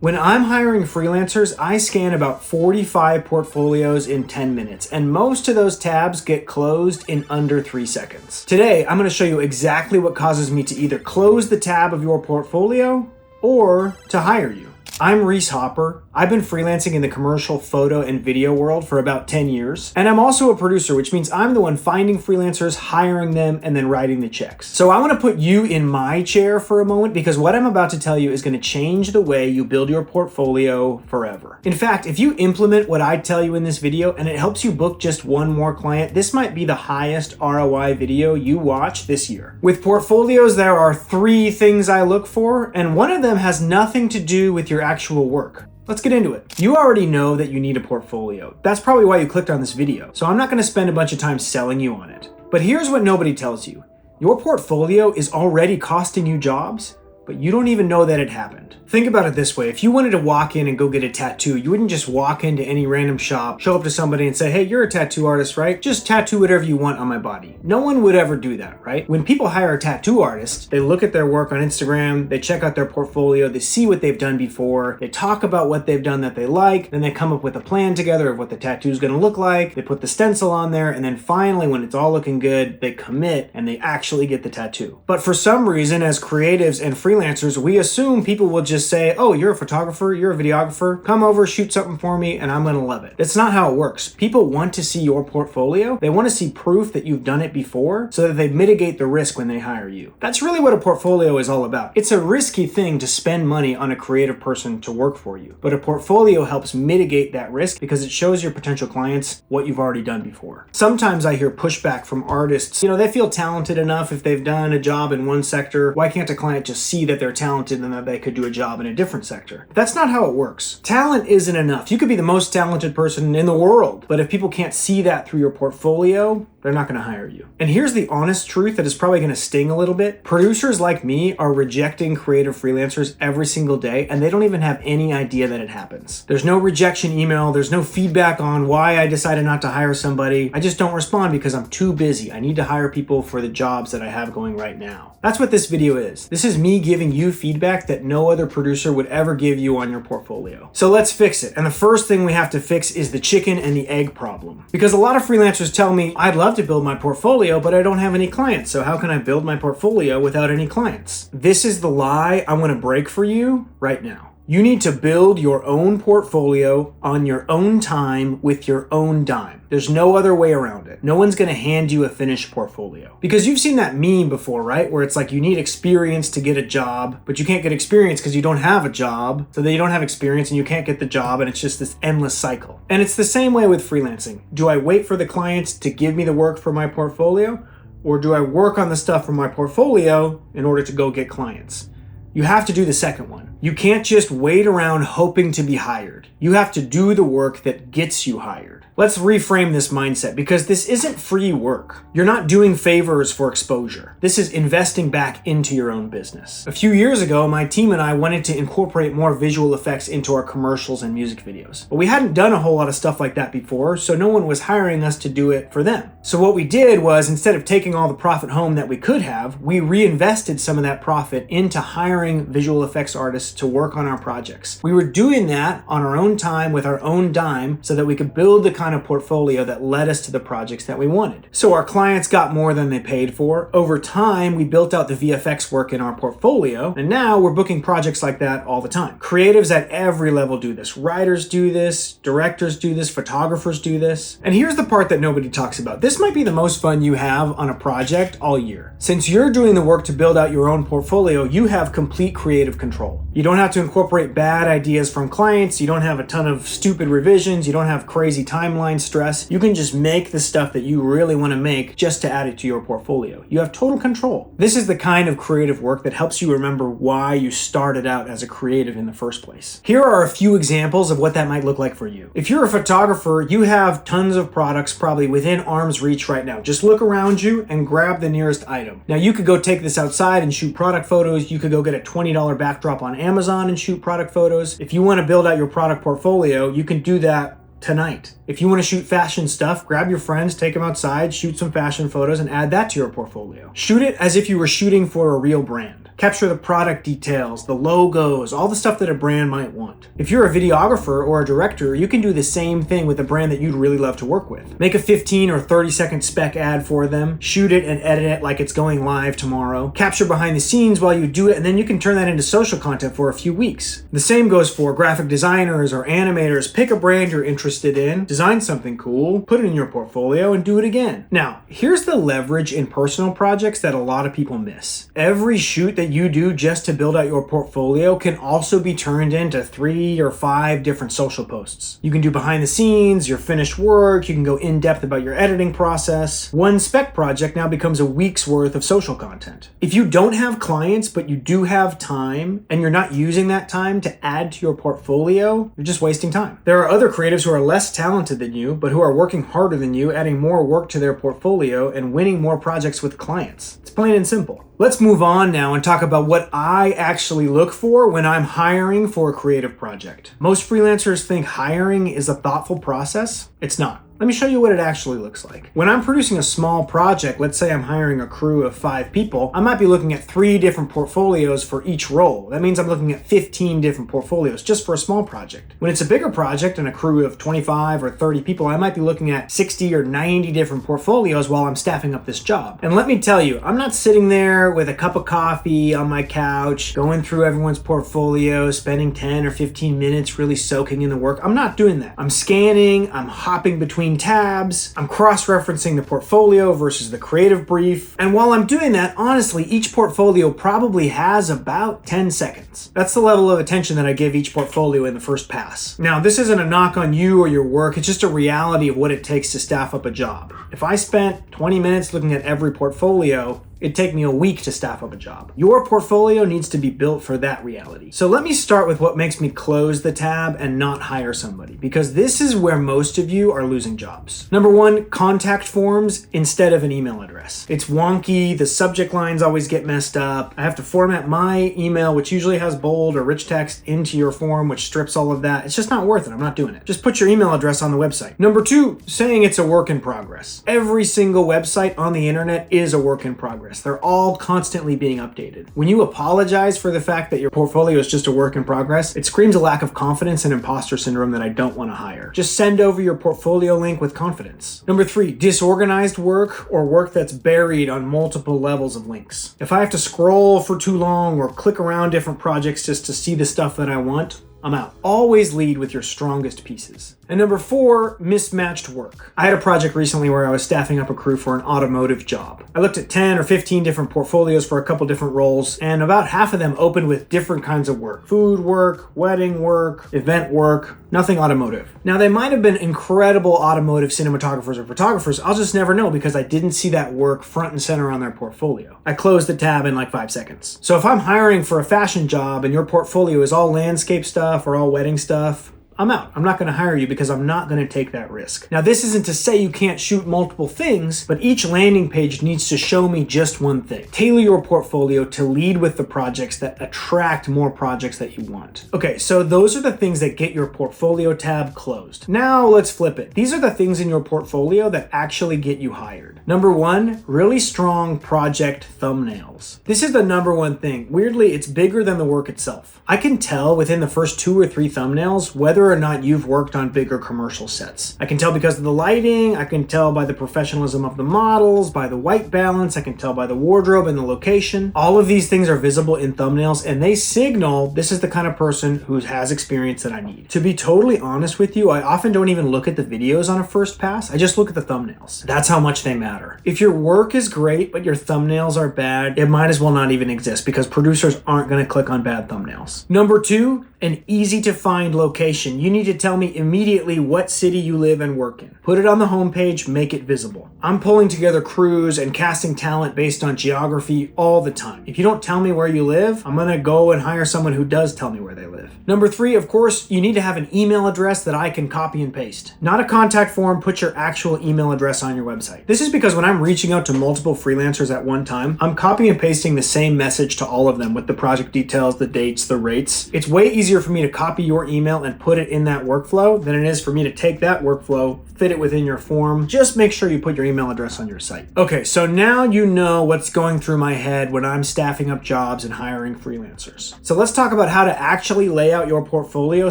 When I'm hiring freelancers, I scan about 45 portfolios in 10 minutes, and most of those tabs get closed in under 3 seconds. Today, I'm going to show you exactly what causes me to either close the tab of your portfolio or to hire you. I'm Reese Hopper. I've been freelancing in the commercial photo and video world for about 10 years. And I'm also a producer, which means I'm the one finding freelancers, hiring them, and then writing the checks. So I want to put you in my chair for a moment because what I'm about to tell you is going to change the way you build your portfolio forever. In fact, if you implement what I tell you in this video and it helps you book just one more client, this might be the highest ROI video you watch this year. With portfolios, there are 3 things I look for, and one of them has nothing to do with your actual work. Let's get into it. You already know that you need a portfolio. That's probably why you clicked on this video. So I'm not going to spend a bunch of time selling you on it. But here's what nobody tells you. Your portfolio is already costing you jobs, but you don't even know that it happened. Think about it this way. If you wanted to walk in and go get a tattoo, you wouldn't just walk into any random shop, show up to somebody and say, hey, you're a tattoo artist, right? Just tattoo whatever you want on my body. No one would ever do that, right? When people hire a tattoo artist, they look at their work on Instagram, they check out their portfolio, they see what they've done before, they talk about what they've done that they like, then they come up with a plan together of what the tattoo is going to look like, they put the stencil on there, and then finally, when it's all looking good, they commit and they actually get the tattoo. But for some reason, as creatives and freelancers, we assume people will just say, oh, you're a photographer, you're a videographer, come over, shoot something for me, and I'm gonna love it. That's not how it works. People want to see your portfolio. They want to see proof that you've done it before so that they mitigate the risk when they hire you. That's really what a portfolio is all about. It's a risky thing to spend money on a creative person to work for you, but a portfolio helps mitigate that risk because it shows your potential clients what you've already done before. Sometimes I hear pushback from artists. They feel talented enough if they've done a job in one sector. Why can't a client just see that they're talented and that they could do a job in a different sector? That's not how it works. Talent isn't enough. You could be the most talented person in the world, but if people can't see that through your portfolio, they're not going to hire you. And here's the honest truth that is probably going to sting a little bit. Producers like me are rejecting creative freelancers every single day, and they don't even have any idea that it happens. There's no rejection email. There's no feedback on why I decided not to hire somebody. I just don't respond because I'm too busy. I need to hire people for the jobs that I have going right now. That's what this video is. This is me giving you feedback that no other producer would ever give you on your portfolio. So let's fix it. And the first thing we have to fix is the chicken and the egg problem. Because a lot of freelancers tell me, I'd love to build my portfolio, but I don't have any clients. So how can I build my portfolio without any clients? This is the lie I want to break for you right now. You need to build your own portfolio on your own time with your own dime. There's no other way around it. No one's going to hand you a finished portfolio. Because you've seen that meme before, right? Where it's like you need experience to get a job, but you can't get experience because you don't have a job. So then you don't have experience and you can't get the job, and it's just this endless cycle. And it's the same way with freelancing. Do I wait for the clients to give me the work for my portfolio? Or do I work on the stuff for my portfolio in order to go get clients? You have to do the second one. You can't just wait around hoping to be hired. You have to do the work that gets you hired. Let's reframe this mindset because this isn't free work. You're not doing favors for exposure. This is investing back into your own business. A few years ago, my team and I wanted to incorporate more visual effects into our commercials and music videos. But we hadn't done a whole lot of stuff like that before, so no one was hiring us to do it for them. So what we did was, instead of taking all the profit home that we could have, we reinvested some of that profit into hiring visual effects artists to work on our projects. We were doing that on our own time with our own dime so that we could build the kind of portfolio that led us to the projects that we wanted. So our clients got more than they paid for. Over time, we built out the VFX work in our portfolio, and now we're booking projects like that all the time. Creatives at every level do this. Writers do this, directors do this, photographers do this. And here's the part that nobody talks about. This might be the most fun you have on a project all year. Since you're doing the work to build out your own portfolio, you have complete creative control. You don't have to incorporate bad ideas from clients. You don't have a ton of stupid revisions. You don't have crazy timeline stress. You can just make the stuff that you really want to make just to add it to your portfolio. You have total control. This is the kind of creative work that helps you remember why you started out as a creative in the first place. Here are a few examples of what that might look like for you. If you're a photographer, you have tons of products probably within arm's reach right now. Just look around you and grab the nearest item. Now you could go take this outside and shoot product photos. You could go get a $20 backdrop on Amazon and shoot product photos. If you want to build out your product portfolio, you can do that tonight. If you want to shoot fashion stuff, grab your friends, take them outside, shoot some fashion photos, and add that to your portfolio. Shoot it as if you were shooting for a real brand. Capture the product details, the logos, all the stuff that a brand might want. If you're a videographer or a director, you can do the same thing with a brand that you'd really love to work with. Make a 15 or 30-second spec ad for them, shoot it and edit it like it's going live tomorrow. Capture behind the scenes while you do it, and then you can turn that into social content for a few weeks. The same goes for graphic designers or animators. Pick a brand you're interested in, design something cool, put it in your portfolio, and do it again. Now, here's the leverage in personal projects that a lot of people miss. Every shoot that you do just to build out your portfolio can also be turned into 3 or 5 different social posts. You can do behind the scenes, your finished work, you can go in depth about your editing process. One spec project now becomes a week's worth of social content. If you don't have clients, but you do have time, and you're not using that time to add to your portfolio, you're just wasting time. There are other creatives who are less talented than you, but who are working harder than you, adding more work to their portfolio and winning more projects with clients. It's plain and simple. Let's move on now and talk about what I actually look for when I'm hiring for a creative project. Most freelancers think hiring is a thoughtful process. It's not. Let me show you what it actually looks like. When I'm producing a small project, let's say I'm hiring a crew of 5 people, I might be looking at 3 different portfolios for each role. That means I'm looking at 15 different portfolios just for a small project. When it's a bigger project and a crew of 25 or 30 people, I might be looking at 60 or 90 different portfolios while I'm staffing up this job. And let me tell you, I'm not sitting there with a cup of coffee on my couch, going through everyone's portfolio, spending 10 or 15 minutes really soaking in the work. I'm not doing that. I'm scanning, I'm hopping between tabs, I'm cross-referencing the portfolio versus the creative brief. And while I'm doing that, honestly, each portfolio probably has about 10 seconds. That's the level of attention that I give each portfolio in the first pass. Now, this isn't a knock on you or your work, it's just a reality of what it takes to staff up a job. If I spent 20 minutes looking at every portfolio, it'd take me a week to staff up a job. Your portfolio needs to be built for that reality. So let me start with what makes me close the tab and not hire somebody, because this is where most of you are losing jobs. Number 1, contact forms instead of an email address. It's wonky, the subject lines always get messed up. I have to format my email, which usually has bold or rich text, into your form, which strips all of that. It's just not worth it. I'm not doing it. Just put your email address on the website. Number 2, saying it's a work in progress. Every single website on the internet is a work in progress. They're all constantly being updated. When you apologize for the fact that your portfolio is just a work in progress, it screams a lack of confidence and imposter syndrome that I don't want to hire. Just send over your portfolio link with confidence. Number 3, disorganized work or work that's buried on multiple levels of links. If I have to scroll for too long or click around different projects just to see the stuff that I want, I'm out. Always lead with your strongest pieces. And number 4, mismatched work. I had a project recently where I was staffing up a crew for an automotive job. I looked at 10 or 15 different portfolios for a couple different roles, and about half of them opened with different kinds of work. Food work, wedding work, event work, nothing automotive. Now, they might have been incredible automotive cinematographers or photographers. I'll just never know because I didn't see that work front and center on their portfolio. I closed the tab in like 5 seconds. So if I'm hiring for a fashion job and your portfolio is all landscape stuff or all wedding stuff, I'm out. I'm not going to hire you because I'm not going to take that risk. Now, this isn't to say you can't shoot multiple things, but each landing page needs to show me just one thing. Tailor your portfolio to lead with the projects that attract more projects that you want. Okay, so those are the things that get your portfolio tab closed. Now let's flip it. These are the things in your portfolio that actually get you hired. Number 1, really strong project thumbnails. This is the number 1 thing. Weirdly, it's bigger than the work itself. I can tell within the first 2 or 3 thumbnails whether or not you've worked on bigger commercial sets. I can tell because of the lighting, I can tell by the professionalism of the models, by the white balance, I can tell by the wardrobe and the location. All of these things are visible in thumbnails and they signal this is the kind of person who has experience that I need. To be totally honest with you, I often don't even look at the videos on a first pass. I just look at the thumbnails. That's how much they matter. If your work is great, but your thumbnails are bad, it might as well not even exist because producers aren't going to click on bad thumbnails. Number 2, an easy to find location. You need to tell me immediately what city you live and work in. Put it on the homepage, make it visible. I'm pulling together crews and casting talent based on geography all the time. If you don't tell me where you live, I'm gonna go and hire someone who does tell me where they live. Number 3, of course, you need to have an email address that I can copy and paste. Not a contact form, put your actual email address on your website. This is because when I'm reaching out to multiple freelancers at one time, I'm copying and pasting the same message to all of them with the project details, the dates, the rates. It's way easier for me to copy your email and put it in that workflow than it is for me to take that workflow, fit it within your form. Just make sure you put your email address on your site. Okay, so now you know what's going through my head when I'm staffing up jobs and hiring freelancers. So let's talk about how to actually lay out your portfolio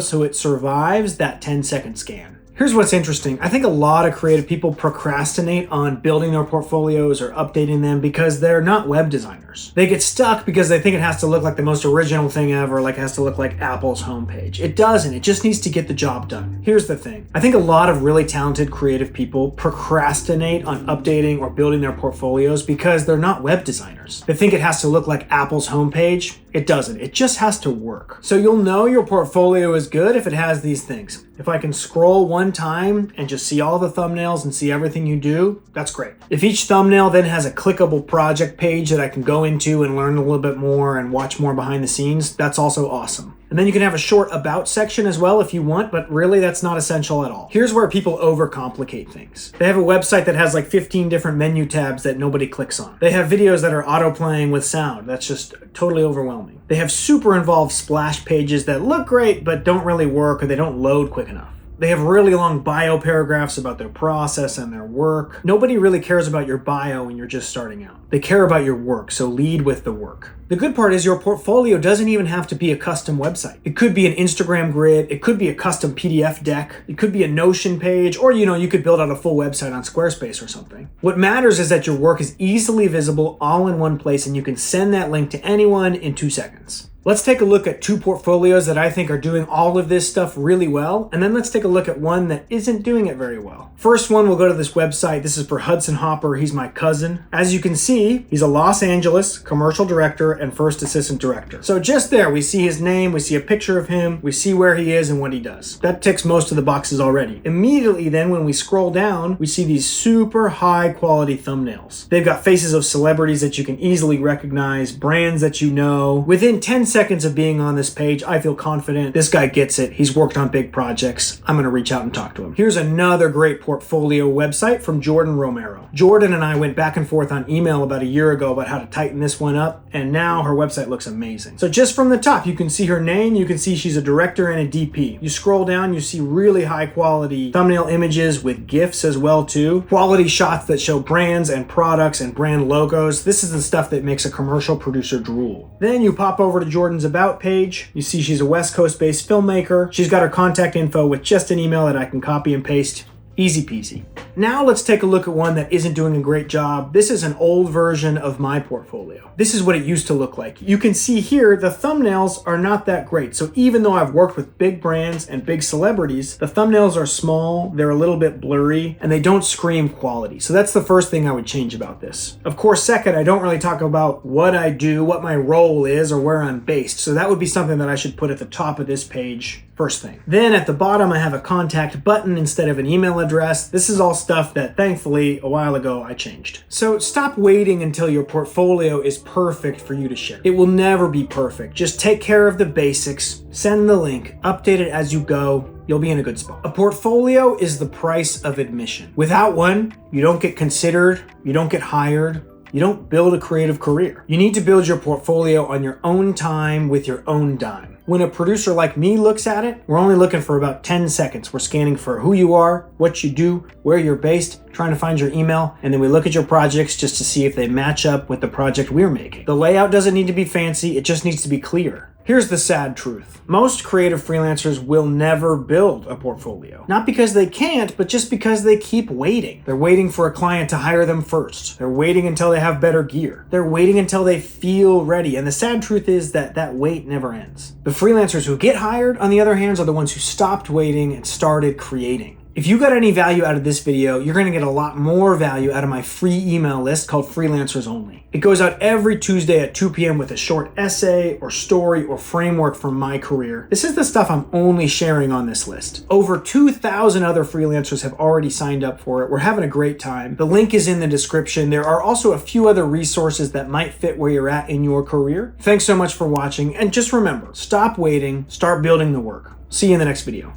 so it survives that 10-second scan. Here's what's interesting. I think a lot of creative people procrastinate on building their portfolios or updating them because they're not web designers. They get stuck because they think it has to look like the most original thing ever, like it has to look like Apple's homepage. It doesn't. It just needs to get the job done. Here's the thing. I think a lot of really talented creative people procrastinate on updating or building their portfolios because they're not web designers. They think it has to look like Apple's homepage. It doesn't. It just has to work. So you'll know your portfolio is good if it has these things. If I can scroll one time and just see all the thumbnails and see everything you do, that's great. If each thumbnail then has a clickable project page that I can go into and learn a little bit more and watch more behind the scenes, that's also awesome. And then you can have a short about section as well if you want, but really that's not essential at all. Here's where people overcomplicate things. They have a website that has like 15 different menu tabs that nobody clicks on. They have videos that are auto-playing with sound. That's just totally overwhelming. They have super involved splash pages that look great, but don't really work or they don't load quick enough. They have really long bio paragraphs about their process and their work. Nobody really cares about your bio when you're just starting out. They care about your work, so lead with the work. The good part is your portfolio doesn't even have to be a custom website. It could be an Instagram grid, it could be a custom PDF deck, it could be a Notion page, or you could build out a full website on Squarespace or something. What matters is that your work is easily visible all in one place and you can send that link to anyone in 2 seconds. Let's take a look at 2 portfolios that I think are doing all of this stuff really well, and then let's take a look at one that isn't doing it very well. First one, we'll go to this website. This is for Hudson Hopper. He's my cousin. As you can see, he's a Los Angeles commercial director and first assistant director. So just there, we see his name, we see a picture of him, we see where he is and what he does. That ticks most of the boxes already. Immediately then, when we scroll down, we see these super high quality thumbnails. They've got faces of celebrities that you can easily recognize, brands that you know. Within 10 seconds of being on this page, I feel confident this guy gets it. He's worked on big projects. I'm going to reach out and talk to him. Here's another great portfolio website from Jordan Romero. Jordan and I went back and forth on email about a year ago about how to tighten this one up, and now her website looks amazing. So just from the top, you can see her name. You can see she's a director and a DP. You scroll down, you see really high quality thumbnail images with GIFs as well too. Quality shots that show brands and products and brand logos. This is the stuff that makes a commercial producer drool. Then you pop over to Jordan's About page. You see she's a West Coast based filmmaker. She's got her contact info with just an email that I can copy and paste. Easy peasy. Now let's take a look at one that isn't doing a great job. This is an old version of my portfolio. This is what it used to look like. You can see here the thumbnails are not that great. So even though I've worked with big brands and big celebrities, the thumbnails are small, they're a little bit blurry, and they don't scream quality. So that's the first thing I would change about this. Of course, second, I don't really talk about what I do, what my role is, or where I'm based. So that would be something that I should put at the top of this page first thing. Then at the bottom, I have a contact button instead of an email address. This is all stuff that thankfully a while ago I changed. So stop waiting until your portfolio is perfect for you to share. It will never be perfect. Just take care of the basics, send the link, update it as you go. You'll be in a good spot. A portfolio is the price of admission. Without one, you don't get considered, you don't get hired, you don't build a creative career. You need to build your portfolio on your own time with your own dime. When a producer like me looks at it, we're only looking for about 10 seconds. We're scanning for who you are, what you do, where you're based, trying to find your email, and then we look at your projects just to see if they match up with the project we're making. The layout doesn't need to be fancy, it just needs to be clear. Here's the sad truth. Most creative freelancers will never build a portfolio. Not because they can't, but just because they keep waiting. They're waiting for a client to hire them first. They're waiting until they have better gear. They're waiting until they feel ready. And the sad truth is that that wait never ends. The freelancers who get hired, on the other hand, are the ones who stopped waiting and started creating. If you got any value out of this video, you're going to get a lot more value out of my free email list called Freelancers Only. It goes out every Tuesday at 2 p.m. with a short essay or story or framework from my career. This is the stuff I'm only sharing on this list. Over 2,000 other freelancers have already signed up for it. We're having a great time. The link is in the description. There are also a few other resources that might fit where you're at in your career. Thanks so much for watching. And just remember, stop waiting, start building the work. See you in the next video.